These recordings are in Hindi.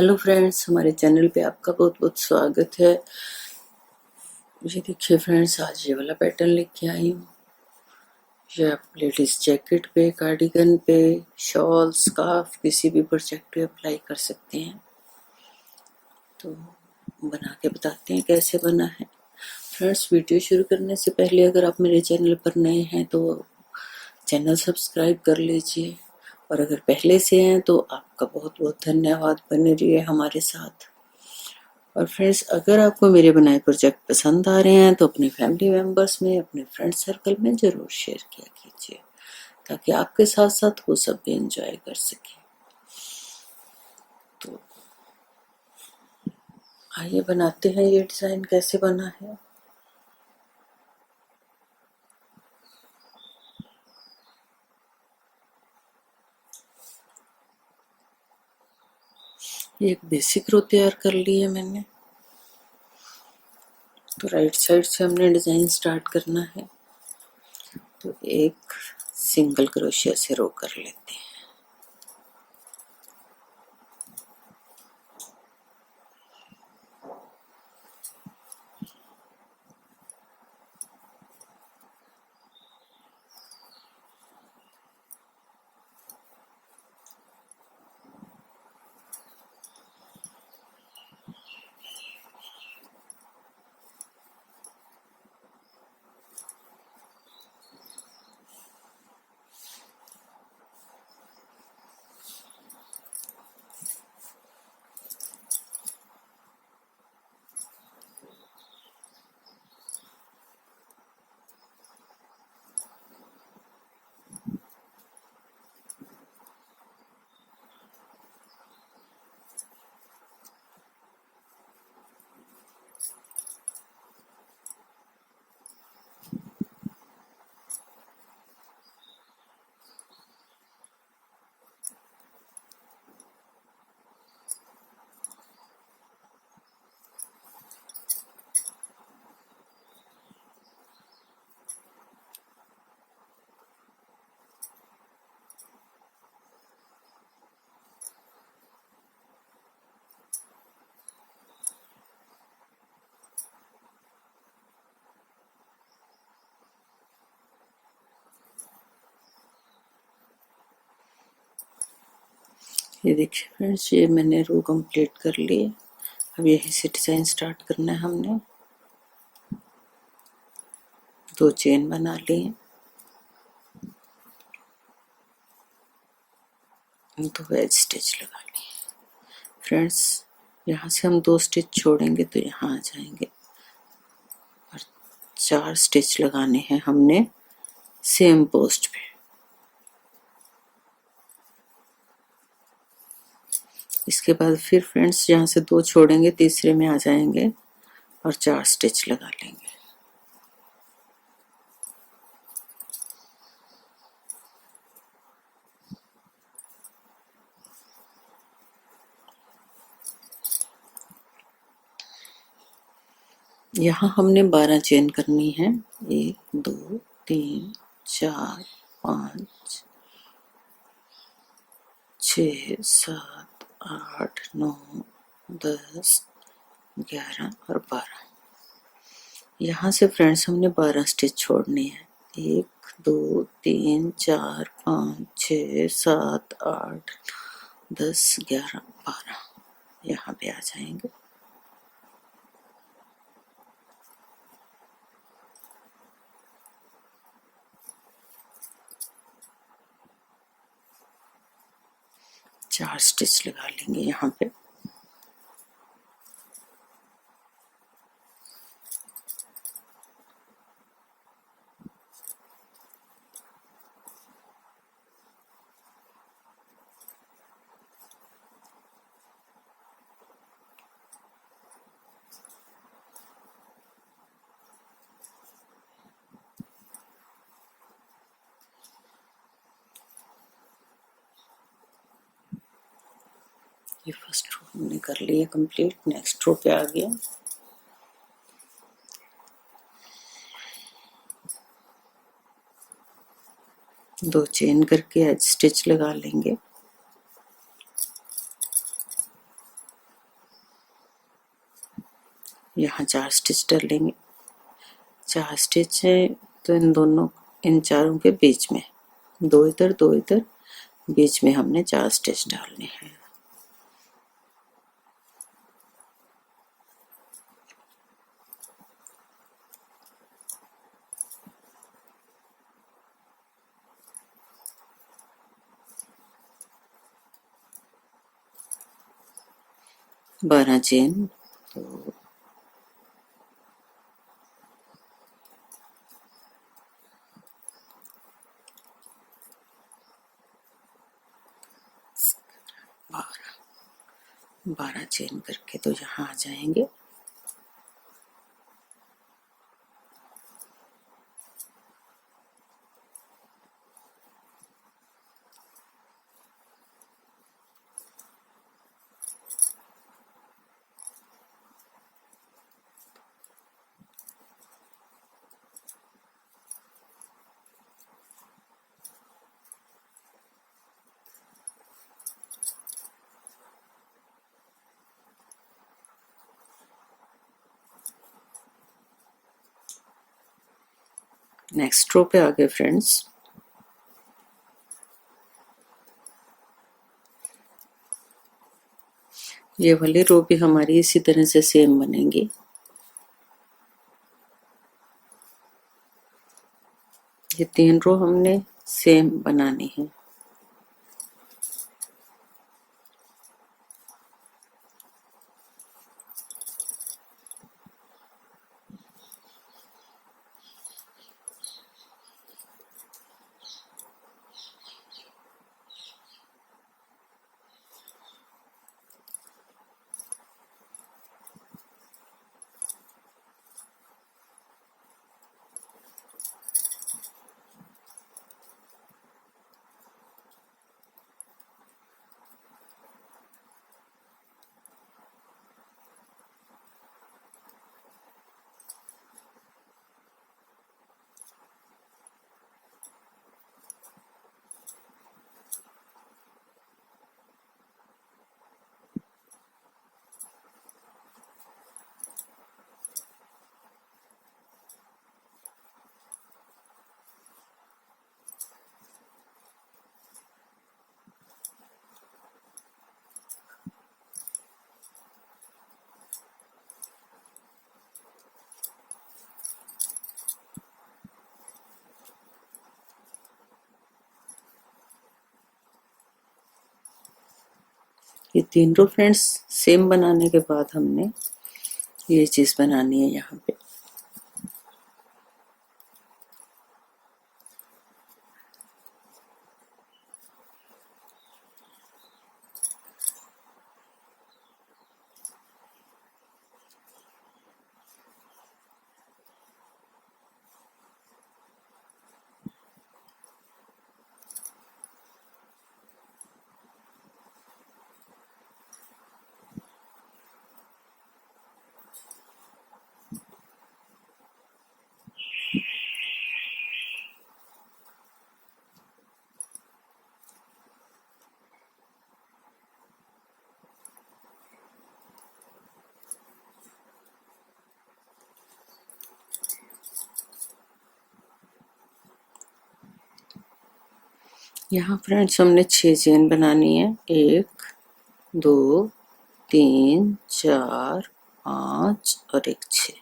हेलो फ्रेंड्स, हमारे चैनल पे आपका बहुत बहुत स्वागत है। ये देखिए फ्रेंड्स, आज ये वाला पैटर्न लेके आई हूँ। ये आप लेडीज जैकेट पे, कार्डिगन पे, शॉल, स्कार्फ किसी भी प्रोजेक्ट पे अप्लाई कर सकते हैं। तो बना के बताते हैं कैसे बना है। फ्रेंड्स, वीडियो शुरू करने से पहले अगर आप मेरे चैनल पर नए हैं तो चैनल सब्सक्राइब कर लीजिए, और अगर पहले से हैं तो आपका बहुत बहुत धन्यवाद। बने रहिए हमारे साथ। और फ्रेंड्स, अगर आपको मेरे बनाए प्रोजेक्ट पसंद आ रहे हैं तो अपने फैमिली मेम्बर्स में, अपने फ्रेंड सर्कल में ज़रूर शेयर किया कीजिए, ताकि आपके साथ साथ वो सब भी एंजॉय कर सकें। तो आइए बनाते हैं ये डिज़ाइन कैसे बना है। ये एक बेसिक रो तैयार कर ली है मैंने। तो राइट साइड से हमने डिज़ाइन स्टार्ट करना है। तो एक सिंगल क्रोशिया से रो कर लेते हैं। ये देखिए फ्रेंड्स, ये मैंने रो कंप्लीट कर ली। अब यहीं से डिज़ाइन स्टार्ट करना है हमने। 2 चेन बना लिए, 2 वेज स्टिच लगा लिए। फ्रेंड्स, यहाँ से हम 2 स्टिच छोड़ेंगे तो यहाँ आ जाएंगे, और 4 स्टिच लगाने हैं हमने सेम पोस्ट पे। इसके बाद फिर फ्रेंड्स, यहाँ से 2 छोड़ेंगे, तीसरे में आ जाएंगे और 4 स्टिच लगा लेंगे। यहाँ हमने 12 चेन करनी है। 1 2 3 4 5 6 7 8 9 10 11 और 12। यहाँ से फ्रेंड्स हमने 12 स्टिच छोड़नी है। 1 2 3 4 5 6 7 8 10 11 12 यहाँ पे आ जाएंगे। चार स्टिच लगा लेंगे यहाँ पे। ये फर्स्ट रो हमने कर लिया कंप्लीट। नेक्स्ट रो पे आ गया। दो चेन करके एज स्टिच लगा लेंगे। यहाँ 4 स्टिच डाल लेंगे। 4 स्टिच है तो इन दोनों, इन चारों के बीच में 2 इधर 2 इधर, बीच में हमने 4 स्टिच डालने हैं। बारह चेन, तो 12 चेन करके तो यहाँ आ जाएंगे। नेक्स्ट रो पे आ गए फ्रेंड्स। ये वाली रो भी हमारी इसी तरह से सेम बनेंगी। ये 3 रो हमने सेम बनानी है। ये 3 रो फ्रेंड्स सेम बनाने के बाद हमने ये चीज बनानी है यहाँ पे। यहाँ फ्रेंड्स हमने 6 चेन बनानी है। 1 2 3 4 5 और एक 6।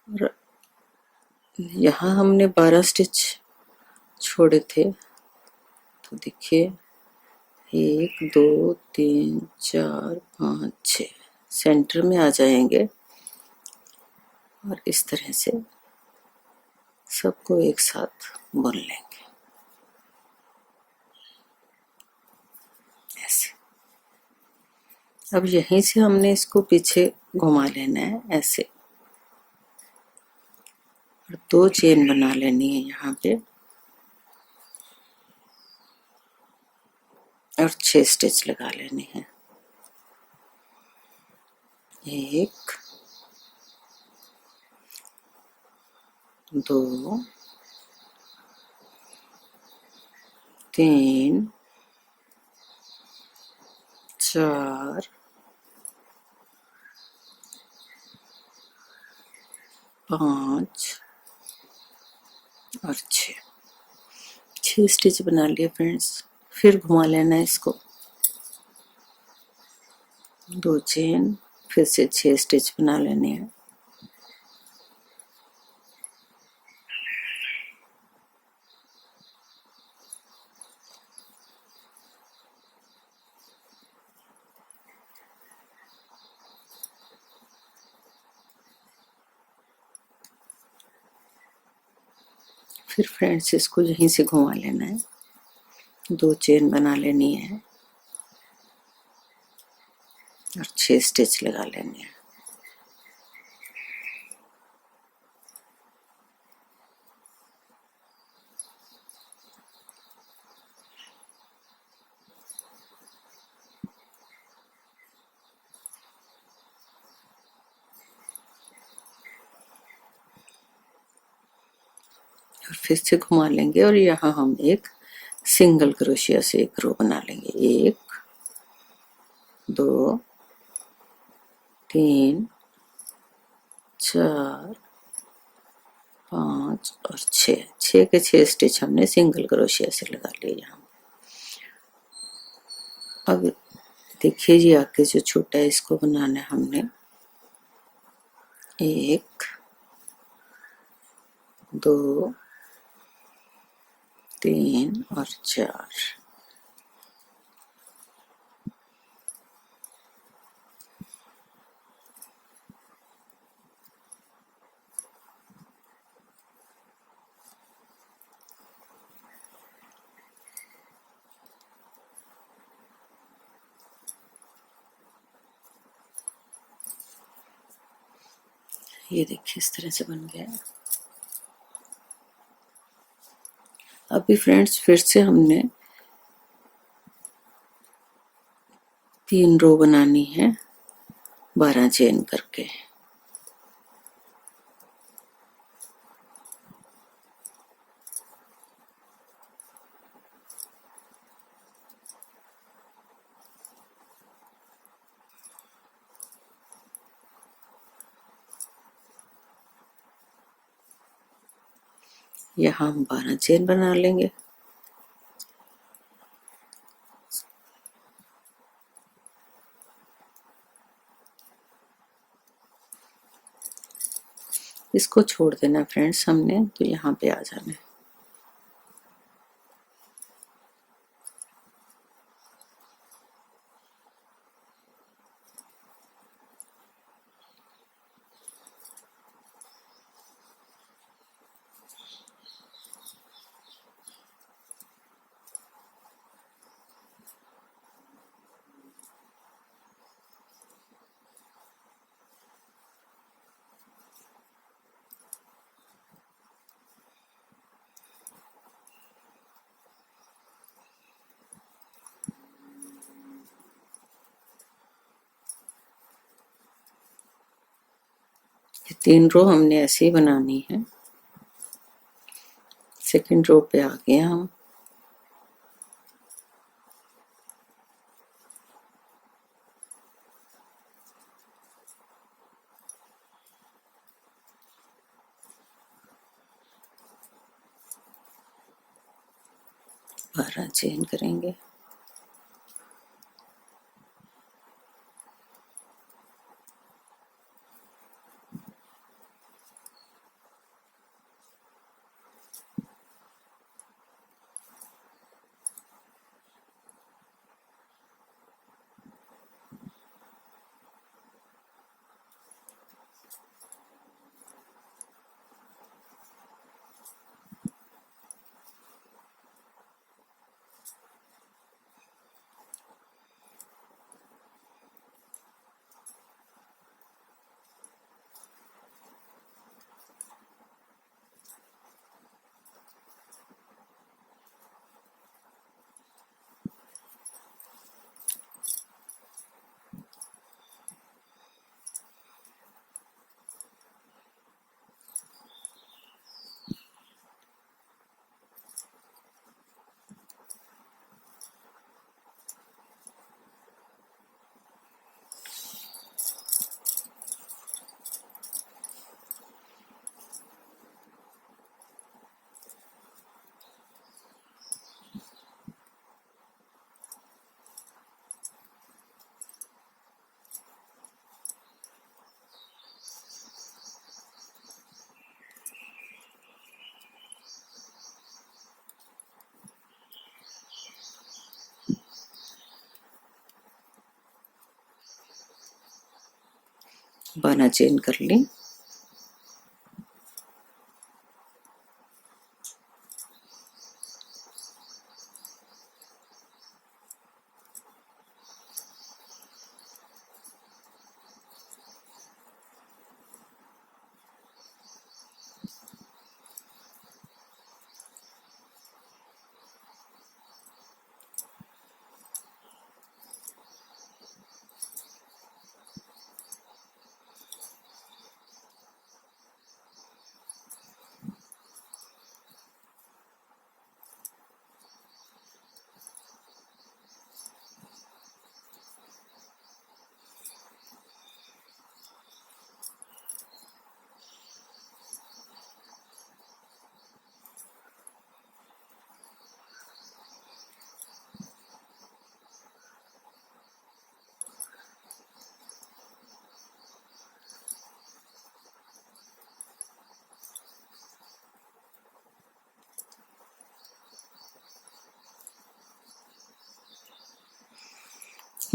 और यहाँ हमने 12 स्टिच छोड़े थे, तो देखिए 1 2 3 4 5 6 सेंटर में आ जाएंगे और इस तरह से सबको एक साथ बुन लेंगे ऐसे। अब यहीं से हमने इसको पीछे घुमा लेना है ऐसे, और 2 चेन बना लेनी है यहाँ पे और 6 स्टिच लगा लेने हैं। 1 2 3 4 5 और 6 स्टिच बना लिए फ्रेंड्स। फिर घुमा लेना है इसको, 2 चेन, फिर से 6 स्टिच बना लेने हैं। फिर फ्रेंड्स इसको यहीं से घुमा लेना है, 2 चेन बना लेनी है और 6 स्टिच लगा लेने हैं। और फिर से घुमा लेंगे और यहाँ हम एक सिंगल क्रोशिया से एक रो बना लेंगे। 1 2 3 4 5 और 6 के 6 स्टिच हमने सिंगल क्रोशिया से लगा लिए यहाँ। अब देखिए जी आगे जो छोटा है इसको बनाना है हमने 1 2 3 और 4। ये देखिए इस तरह से बन गया। अभी फ्रेंड्स फिर से हमने 3 रो बनानी है 12 चेन करके। यहाँ हम 12 चेन बना लेंगे। इसको छोड़ देना फ्रेंड्स हमने, तो यहाँ पे आ जाना है। ये 3 रो हमने ऐसे ही बनानी है। सेकंड रो पे आ गए हम। बारह चेन करेंगे। 12 चेन कर ली।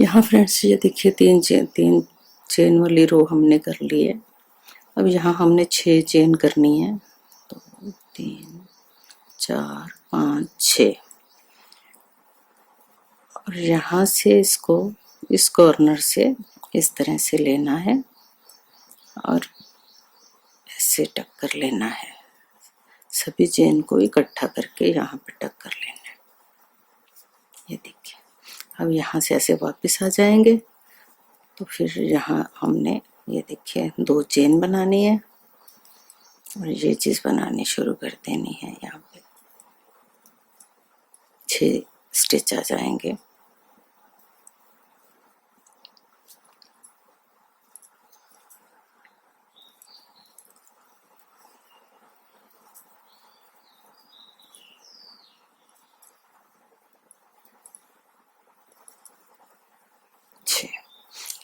यहाँ फ्रेंड्स ये देखिए तीन चेन वाली रो हमने कर ली है। अब यहाँ हमने 6 चेन करनी है। तो 3 4 5 6 और यहाँ से इसको इस कॉर्नर से इस तरह से लेना है और ऐसे टक कर लेना है। सभी चेन को इकट्ठा करके यहाँ पे टक कर लेना है। ये देखिए अब यहाँ से ऐसे वापस आ जाएंगे। तो फिर यहाँ हमने ये देखिए 2 चेन बनानी है और ये चीज़ बनानी शुरू कर देनी है। यहाँ पे 6 स्टिच आ जाएंगे।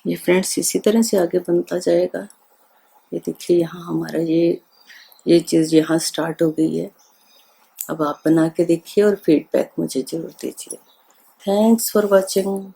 ये फ्रेंड्स इसी तरह से आगे बनता जाएगा। ये देखिए यहाँ हमारा ये चीज़ यहाँ स्टार्ट हो गई है। अब आप बना के देखिए और फीडबैक मुझे ज़रूर दीजिए। Thanks for watching.